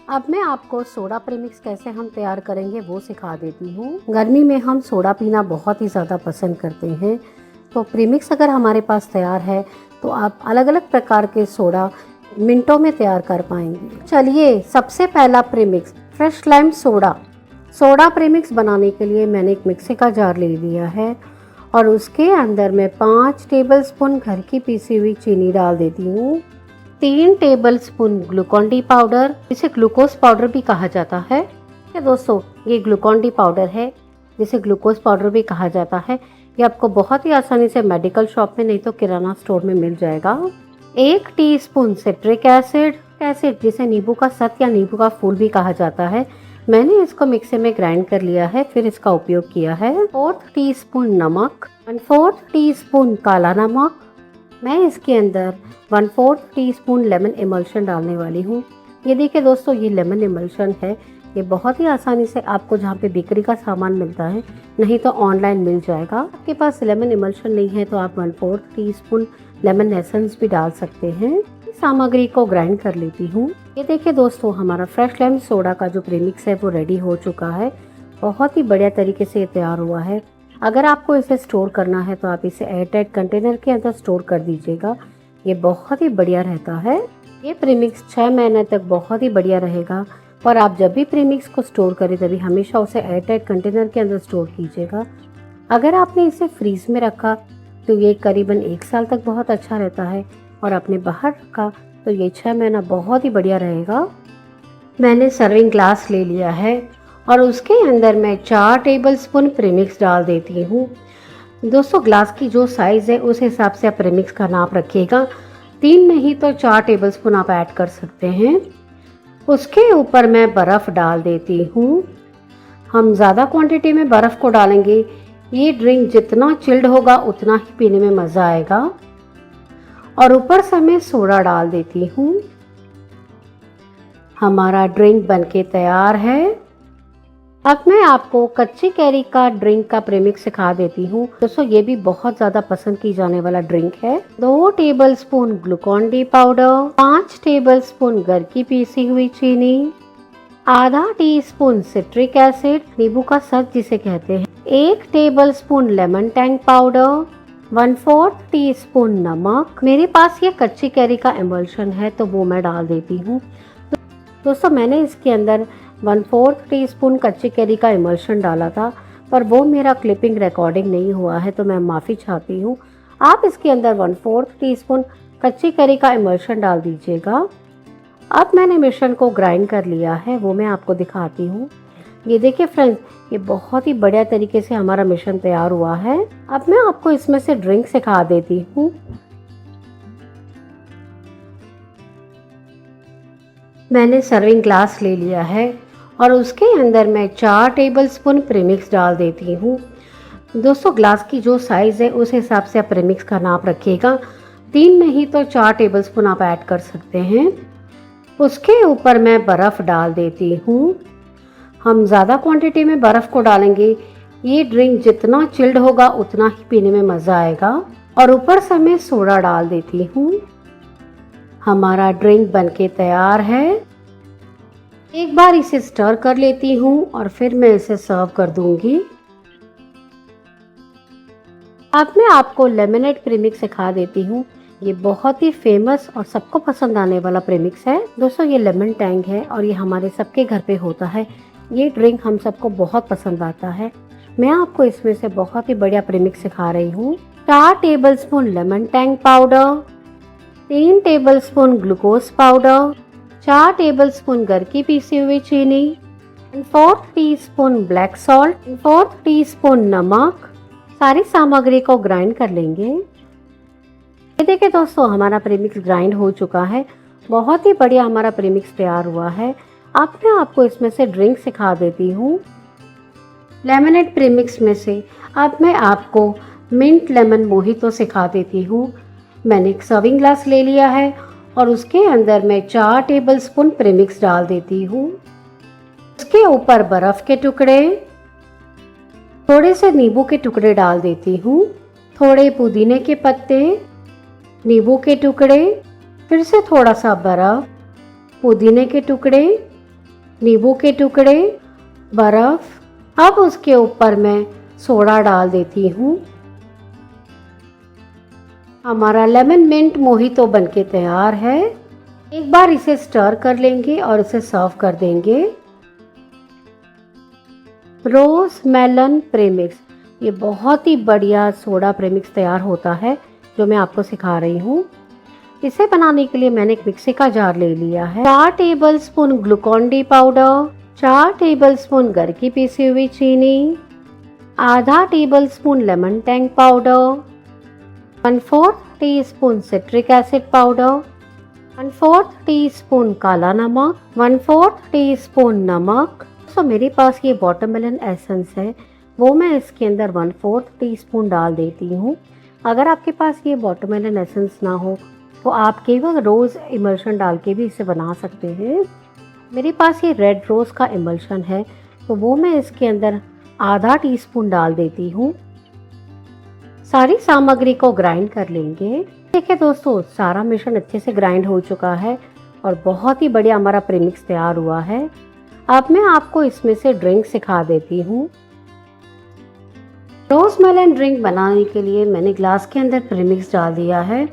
अब मैं आपको सोडा प्रीमिक्स कैसे हम तैयार करेंगे वो सिखा देती हूँ। गर्मी में हम सोडा पीना बहुत ही ज़्यादा पसंद करते हैं, तो प्रीमिक्स अगर हमारे पास तैयार है तो आप अलग अलग प्रकार के सोडा मिनटों में तैयार कर पाएंगे। चलिए, सबसे पहला premix fresh lime soda. Soda premix बनाने के लिए मैंने एक मिक्सी का जार ले लिया है और उसके अंदर मैं 5 टेबलस्पून घर की पीसी हुई चीनी डाल देती हूँ। 3 टेबलस्पून ग्लूकोन डी पाउडर, जिसे ग्लूकोज पाउडर भी कहा जाता है। दोस्तों, ये ग्लूकोन डी पाउडर है जिसे ग्लूकोज पाउडर भी कहा जाता है। ये आपको बहुत ही आसानी से मेडिकल शॉप में नहीं तो किराना स्टोर में मिल जाएगा। 1 टीस्पून सिट्रिक एसिड, जिसे नींबू का सत या नींबू का फूल भी कहा जाता है। मैंने इसको मिक्सी में ग्राइंड कर लिया है, फिर इसका उपयोग किया है। 4 टीस्पून नमक, 1/4 टीस्पून काला नमक। मैं इसके अंदर 1/4 टीस्पून लेमन इमल्शन डालने वाली हूँ। ये देखिए दोस्तों, ये लेमन इमल्शन है। ये बहुत ही आसानी से आपको जहाँ पे बेकरी का सामान मिलता है, नहीं तो ऑनलाइन मिल जाएगा। आपके पास लेमन इमल्शन नहीं है तो आप 1/4 टीस्पून लेमन एसेंस भी डाल सकते हैं। सामग्री को ग्राइंड कर लेती हूँ। ये देखिए दोस्तों, हमारा फ्रेश लाइम सोडा का जो प्रीमिक्स है वो रेडी हो चुका है। बहुत ही बढ़िया तरीके से तैयार हुआ है। अगर आपको इसे स्टोर करना है तो आप इसे एयरटाइट कंटेनर के अंदर स्टोर कर दीजिएगा। ये बहुत ही बढ़िया रहता है। ये प्रीमिक्स 6 महीने तक बहुत ही बढ़िया रहेगा। और आप जब भी प्रीमिक्स को स्टोर करें तभी हमेशा उसे एयरटाइट कंटेनर के अंदर स्टोर कीजिएगा। अगर आपने इसे फ्रीज में रखा तो ये करीबन 1 साल तक बहुत अच्छा रहता है, और आपने बाहर रखा तो ये 6 महीना बहुत ही बढ़िया रहेगा। मैंने सर्विंग ग्लास ले लिया है और उसके अंदर मैं 4 टेबलस्पून प्रीमिक्स डाल देती हूँ। दोस्तों, ग्लास की जो साइज़ है उस हिसाब से आप प्रीमिक्स का नाप रखिएगा। 3 नहीं तो 4 टेबलस्पून आप ऐड कर सकते हैं। उसके ऊपर मैं बर्फ़ डाल देती हूँ। हम ज़्यादा क्वांटिटी में बर्फ़ को डालेंगे। ये ड्रिंक जितना चिल्ड होगा उतना ही पीने में मज़ा आएगा। और ऊपर से मैं सोडा डाल देती हूँ। हमारा ड्रिंक बनके तैयार है। अब मैं आपको कच्ची कैरी का ड्रिंक का प्रीमिक्स सिखा देती हूँ। दोस्तों, ये भी बहुत ज्यादा पसंद की जाने वाला ड्रिंक है। 2 tablespoon Glucon D powder, 5 tablespoon घर की पीसी हुई चीनी, आधा टीस्पून सिट्रिक एसिड, नींबू का सत जिसे कहते हैं, 1 tablespoon lemon Tang powder, 1/4 teaspoon नमक। मेरे पास ये कच्ची कैरी का इमल्शन है तो वो मैं डाल देती हूँ। दोस्तों, मैंने इसके अंदर 1/4 टीस्पून कच्ची कैरी का इमल्शन डाला था, पर वो मेरा क्लिपिंग रिकॉर्डिंग नहीं हुआ है तो मैं माफ़ी चाहती हूँ। आप इसके अंदर 1/4 टीस्पून कच्ची कैरी का इमल्शन डाल दीजिएगा। अब मैंने मिश्रण को ग्राइंड कर लिया है, वो मैं आपको दिखाती हूँ। ये देखिए फ्रेंड्स, ये बहुत ही बढ़िया तरीके से हमारा मिश्रण तैयार हुआ है। अब मैं आपको इसमें से ड्रिंक सिखा देती हूँ। मैंने सर्विंग ग्लास ले लिया है और उसके अंदर मैं 4 टेबलस्पून प्रीमिक्स डाल देती हूँ। दोस्तों, ग्लास की जो साइज़ है उस हिसाब से आप प्रीमिक्स का नाप रखिएगा। 3 नहीं तो 4 टेबलस्पून आप ऐड कर सकते हैं। उसके ऊपर मैं बर्फ़ डाल देती हूँ। हम ज़्यादा क्वांटिटी में बर्फ़ को डालेंगे। ये ड्रिंक जितना चिल्ड होगा उतना ही पीने में मज़ा आएगा। और ऊपर से मैं सोडा डाल देती हूँ। हमारा ड्रिंक बनके तैयार है। एक बार इसे स्टर कर लेती हूँ और फिर मैं इसे सर्व कर दूंगी। अब मैं आपको लेमनेड प्रीमिक्स सिखा देती हूँ। ये बहुत ही फेमस और सबको पसंद आने वाला प्रीमिक्स है। दोस्तों, ये लेमन टैंग है और ये हमारे सबके घर पे होता है। ये ड्रिंक हम सबको बहुत पसंद आता है। मैं आपको इसमें से बहुत ही बढ़िया प्रीमिक्स सिखा रही हूँ। 4 tablespoon lemon Tang powder, 3 tablespoon glucose powder, 4 tablespoon घर की पीसी हुई चीनी, 1/4 टीस्पून ब्लैक सॉल्ट, 1/4 टीस्पून नमक। सारी सामग्री को ग्राइंड कर लेंगे। ये देखिए दोस्तों, हमारा प्रीमिक्स ग्राइंड हो चुका है। बहुत ही बढ़िया हमारा प्रीमिक्स तैयार हुआ है। अब मैं आपको इसमें से ड्रिंक सिखा देती हूँ। लेमनेड प्रीमिक्स में से अब मैं आपको मिंट लेमन मोहितो सिखा देती हूँ। मैंने एक सर्विंग ग्लास ले लिया है और उसके अंदर मैं 4 टेबलस्पून प्रीमिक्स डाल देती हूँ। उसके ऊपर बर्फ़ के टुकड़े, थोड़े से नींबू के टुकड़े डाल देती हूँ, थोड़े पुदीने के पत्ते, नींबू के टुकड़े, फिर से थोड़ा सा बर्फ़, पुदीने के टुकड़े, नींबू के टुकड़े, बर्फ। अब उसके ऊपर मैं सोडा डाल देती हूँ। हमारा लेमन मिंट मोहितो बनके तैयार है। एक बार इसे स्टर कर लेंगे और इसे सर्व कर देंगे। रोज मेलन प्रीमिक्स, ये बहुत ही बढ़िया सोडा प्रीमिक्स तैयार होता है जो मैं आपको सिखा रही हूँ। इसे बनाने के लिए मैंने एक मिक्सी का जार ले लिया है। 4 tablespoon Glucon D powder, 4 tablespoon घर की पीसी हुई चीनी, आधा tablespoon lemon Tang powder, 1/4 teaspoon citric acid powder, 1/4 teaspoon काला नमक, 1/4 टीस्पून नमक। तो मेरे पास ये वाटरमेलन एसेंस है, वो मैं इसके अंदर 1/4 टीस्पून डाल देती हूँ। अगर आपके पास ये वाटरमेलन एसेंस ना हो तो आप केवल रोज़ इमल्शन डाल के भी इसे बना सकते हैं। मेरे पास ये रेड रोज़ का इमल्शन है, तो वो मैं इसके अंदर आधा टीस्पून डाल देती हूँ। सारी सामग्री को ग्राइंड कर लेंगे। देखिए दोस्तों, सारा मिश्रण अच्छे से ग्राइंड हो चुका है और बहुत ही बढ़िया हमारा प्रीमिक्स तैयार हुआ है। अब मैं आपको इसमें से ड्रिंक सिखा देती हूँ। रोज मेलन ड्रिंक बनाने के लिए मैंने ग्लास के अंदर प्रीमिक्स डाल दिया है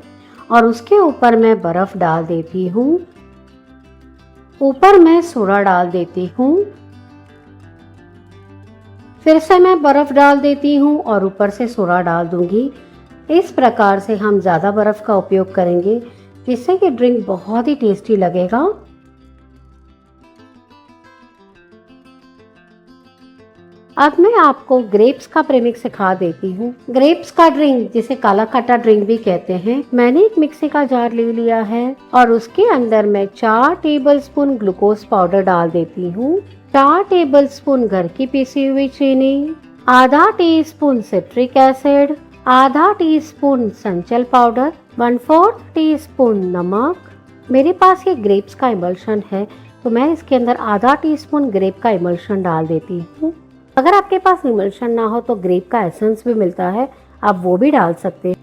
और उसके ऊपर मैं बर्फ डाल देती हूँ। ऊपर मैं सोडा डाल देती हूँ। फिर से मैं बर्फ डाल देती हूँ और ऊपर से सोडा डाल दूंगी। इस प्रकार से हम ज़्यादा बर्फ का उपयोग करेंगे, जिससे कि ड्रिंक बहुत ही टेस्टी लगेगा। अब मैं आपको ग्रेप्स का प्रीमिक्स सिखा देती हूँ। ग्रेप्स का ड्रिंक, जिसे काला खट्टा ड्रिंक भी कहते हैं, मैंने एक मिक्सी का जार ले लिया है और उसके अंदर मैं 4 टेबलस्पून ग्लूकोज पाउडर डाल देती हूँ, 4 टेबलस्पून घर की पीसी हुई चीनी, आधा टीस्पून सिट्रिक एसिड, आधा टीस्पून संचल पाउडर, 1/4 टीस्पून नमक। मेरे पास ये ग्रेप्स का इमल्शन है, तो मैं इसके अंदर आधा टीस्पून ग्रेप का इमल्शन डाल देती हूँ। अगर आपके पास इमल्शन ना हो तो ग्रेप का एसेंस भी मिलता है, आप वो भी डाल सकते हैं।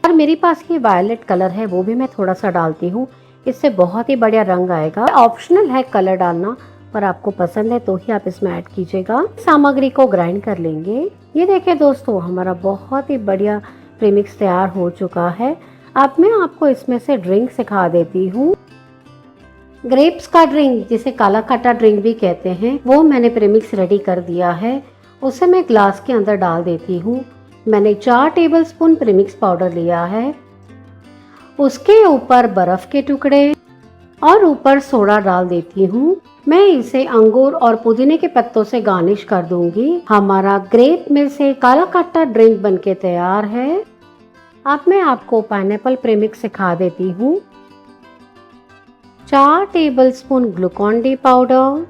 और मेरे पास ये वायलेट कलर है, वो भी मैं थोड़ा सा डालती हूँ, इससे बहुत ही बढ़िया रंग आएगा। ऑप्शनल है कलर डालना, पर आपको पसंद है तो ही आप इसमें ऐड कीजिएगा। सामग्री को ग्राइंड कर लेंगे। ये देखिए दोस्तों, हमारा बहुत ही बढ़िया प्रीमिक्स तैयार हो चुका है। अब मैं आपको इसमें से ड्रिंक सिखा देती हूँ। ग्रेप्स का ड्रिंक, जिसे काला खट्टा ड्रिंक भी कहते हैं, वो मैंने प्रीमिक्स रेडी कर दिया है। उसे मैं ग्लास के अंदर डाल देती हूँ। मैंने 4 टेबलस्पून प्रीमिक्स पाउडर लिया है, उसके ऊपर बर्फ के टुकड़े और ऊपर सोडा डाल देती हूँ। मैं इसे अंगूर और पुदीने के पत्तों से गार्निश कर दूंगी। हमारा ग्रेप में से काला खट्टा ड्रिंक बनके तैयार है। अब मैं आपको पाइनएप्पल प्रीमिक्स सिखा देती हूँ। 4 tablespoon Glucon D powder,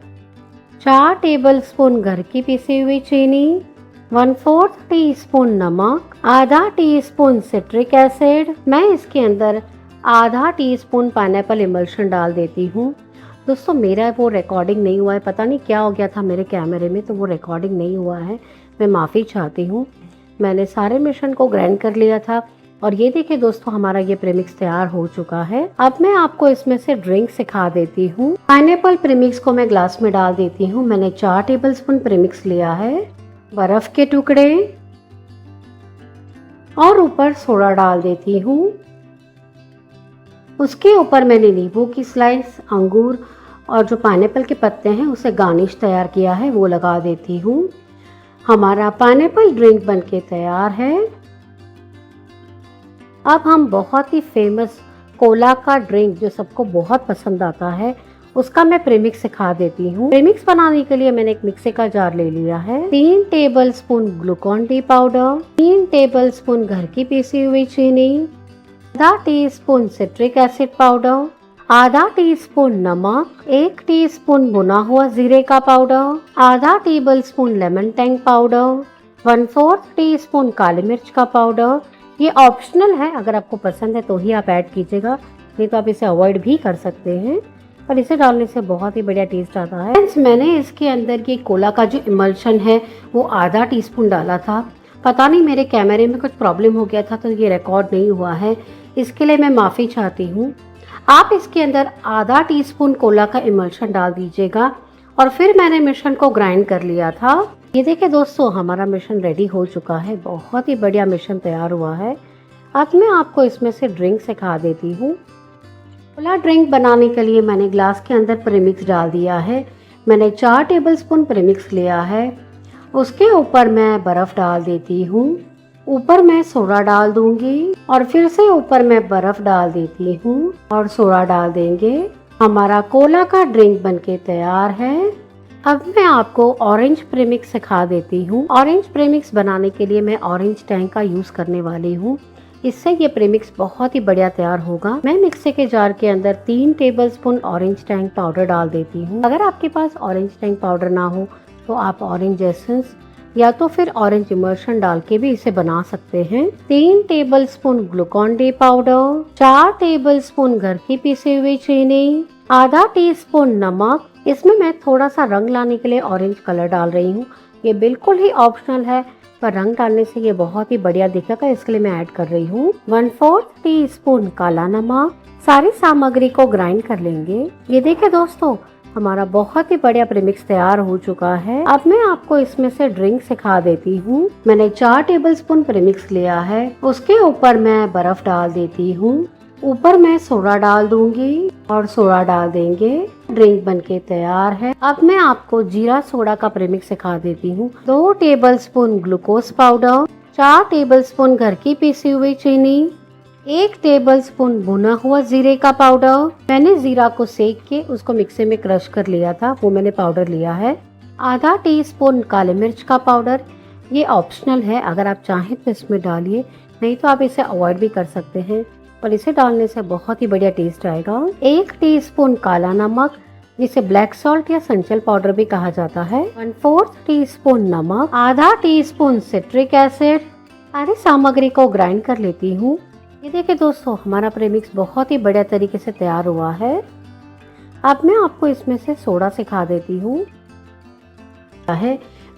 4 tablespoon घर की पिसी हुई चीनी, 1/4 टीस्पून नमक, आधा टीस्पून सिट्रिक एसिड। मैं इसके अंदर आधा टीस्पून पाइनएप्पल इमल्शन डाल देती हूँ। दोस्तों, मेरा वो रिकॉर्डिंग नहीं हुआ है, पता नहीं क्या हो गया था मेरे कैमरे में, तो वो रिकॉर्डिंग नहीं हुआ है। मैं माफ़ी चाहती हूँ। मैंने सारे मिश्रण को ग्राइंड कर लिया था और ये देखिए दोस्तों, हमारा ये प्रीमिक्स तैयार हो चुका है। अब मैं आपको इसमें से ड्रिंक सिखा देती हूँ। पाइनएप्पल प्रीमिक्स को मैं ग्लास में डाल देती हूँ। मैंने 4 टेबलस्पून प्रीमिक्स लिया है, बर्फ के टुकड़े और ऊपर सोडा डाल देती हूँ। उसके ऊपर मैंने नींबू की स्लाइस, अंगूर और जो पाइनएप्पल के पत्ते हैं उसे गार्निश तैयार किया है, वो लगा देती हूँ। हमारा पाइनएप्पल ड्रिंक बनके तैयार है। अब हम बहुत ही फेमस कोला का ड्रिंक, जो सबको बहुत पसंद आता है, उसका मैं प्रीमिक्स सिखा देती हूँ। प्रीमिक्स बनाने के लिए मैंने एक मिक्सी का जार ले लिया है। 3 tablespoon Glucon D powder, 3 tablespoon घर की पीसी हुई चीनी, आधा टीस्पून सिट्रिक एसिड पाउडर, आधा टीस्पून नमक, 1 टीस्पून भुना हुआ जीरे का पाउडर, आधा tablespoon lemon Tang powder, 1/4 teaspoon काली मिर्च का पाउडर। ये ऑप्शनल है, अगर आपको पसंद है तो ही आप ऐड कीजिएगा, नहीं तो आप इसे अवॉइड भी कर सकते हैं, पर इसे डालने से बहुत ही बढ़िया टेस्ट आता है। फ्रेंड्स, मैंने इसके अंदर ये कोला का जो इमल्शन है वो आधा टीस्पून डाला था। पता नहीं मेरे कैमरे में कुछ प्रॉब्लम हो गया था तो ये रिकॉर्ड नहीं हुआ है, इसके लिए मैं माफ़ी चाहती हूँ। आप इसके अंदर आधा टीस्पून कोला का इमल्शन डाल दीजिएगा और फिर मैंने मिश्रण को ग्राइंड कर लिया था। ये देखिए दोस्तों, हमारा मिश्रण रेडी हो चुका है। बहुत ही बढ़िया मिश्रण तैयार हुआ है। अब मैं आपको इसमें से ड्रिंक सिखा देती हूँ। कोला ड्रिंक बनाने के लिए मैंने ग्लास के अंदर प्रीमिक्स डाल दिया है। मैंने 4 टेबलस्पून प्रीमिक्स लिया है। उसके ऊपर मैं बर्फ डाल देती हूँ। ऊपर मैं सोडा डाल दूंगी और फिर से ऊपर मैं बर्फ डाल देती हूँ और सोडा डाल देंगे। हमारा कोला का ड्रिंक बनके तैयार है। अब मैं आपको ऑरेंज प्रीमिक्स सिखा देती हूँ। ऑरेंज प्रीमिक्स बनाने के लिए मैं ऑरेंज टैंक का यूज करने वाली हूँ। इससे ये प्रीमिक्स बहुत ही बढ़िया तैयार होगा। मैं मिक्सी के जार के अंदर 3 टेबलस्पून ऑरेंज टैंक पाउडर डाल देती हूँ। अगर आपके पास ऑरेंज टैंक पाउडर ना हो तो आप ऑरेंज एसेंस या तो फिर ऑरेंज इमर्शन डाल के भी इसे बना सकते हैं। 3 tablespoon Glucon D powder, 4 tablespoon घर की पीसी हुई चीनी, आधा टीस्पून नमक। इसमें मैं थोड़ा सा रंग लाने के लिए ऑरेंज कलर डाल रही हूँ। ये बिल्कुल ही ऑप्शनल है, पर रंग डालने से ये बहुत ही बढ़िया दिखेगा, इसके लिए मैं ऐड कर रही हूँ। 1/4 टीस्पून काला नमक। सारी सामग्री को ग्राइंड कर लेंगे। ये देखिए दोस्तों, हमारा बहुत ही बढ़िया प्रीमिक्स तैयार हो चुका है। अब मैं आपको इसमें से ड्रिंक सिखा देती हूँ। मैंने 4 टेबलस्पून प्रीमिक्स लिया है। उसके ऊपर मैं बर्फ डाल देती हूँ। ऊपर मैं सोडा डाल दूंगी और सोडा डाल देंगे। ड्रिंक बनके तैयार है। अब मैं आपको जीरा सोडा का प्रीमिक्स सिखा देती हूँ। 2 टेबलस्पून ग्लूकोज पाउडर, 4 टेबलस्पून घर की पीसी हुई चीनी, 1 टेबलस्पून भुना हुआ जीरे का पाउडर। मैंने जीरा को सेक के उसको मिक्सी में क्रश कर लिया था, वो मैंने पाउडर लिया है। आधा टीस्पून काली मिर्च का पाउडर। ये ऑप्शनल है, अगर आप चाहें तो इसमें डालिए, नहीं तो आप इसे अवॉइड भी कर सकते हैं, पर इसे डालने से बहुत ही बढ़िया टेस्ट आएगा। 1 टीस्पून काला नमक, जिसे ब्लैक सॉल्ट या संचल पाउडर भी कहा जाता है। 1/4 टीस्पून नमक, आधा टीस्पून सिट्रिक एसिड। सारी सामग्री को ग्राइंड कर लेती हूँ। ये देखिए दोस्तों, हमारा प्रीमिक्स बहुत ही बढ़िया तरीके से तैयार हुआ है। अब मैं आपको इसमें से सोडा सिखा देती हूँ।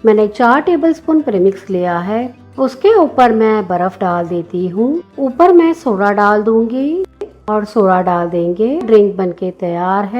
मैंने 4 टेबलस्पून प्रीमिक्स लिया है। उसके ऊपर मैं बर्फ डाल देती हूँ। ऊपर मैं सोडा डाल दूंगी और सोडा डाल देंगे। ड्रिंक बनके तैयार है।